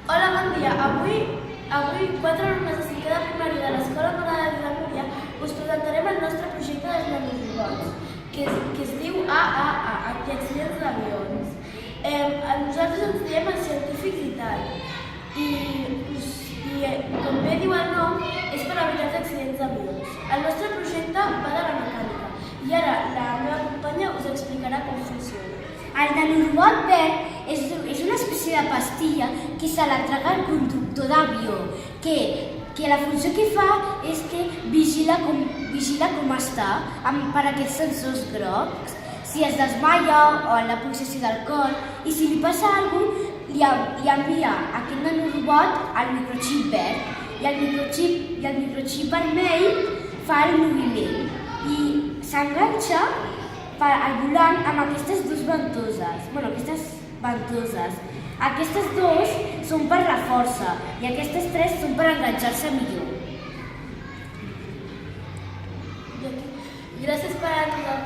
Hola, bon dia. Avui 4 alumnes de 5è de primària de l'Escola Pagada de Múria us presentarem el nostre projecte dels nanorobots, que es diu AAA, Antiaccidents d'Avions. Nosaltres ens diem els científics i tal. I com bé diu el nom, és per evitar els accidents d'avions. El nostre projecte va de la mecànica i ara la meva companya us explicarà com funciona. El nanorobot verd és una espècie de pastilla que se l'entrega al conductor d'avió, que la funció que fa és que vigila com està per aquests sensors grocs, si es desmaia o en la pulsació del cor, i si li passa alguna cosa, li envia aquest nanorobot al microxip verd, i el microxip vermell fa el moviment i s'enganxa al volant amb aquestes dues ventoses. Aquestes dues són per la força i aquestes tres són per enganxar-se millor. Gràcies per a nosaltres.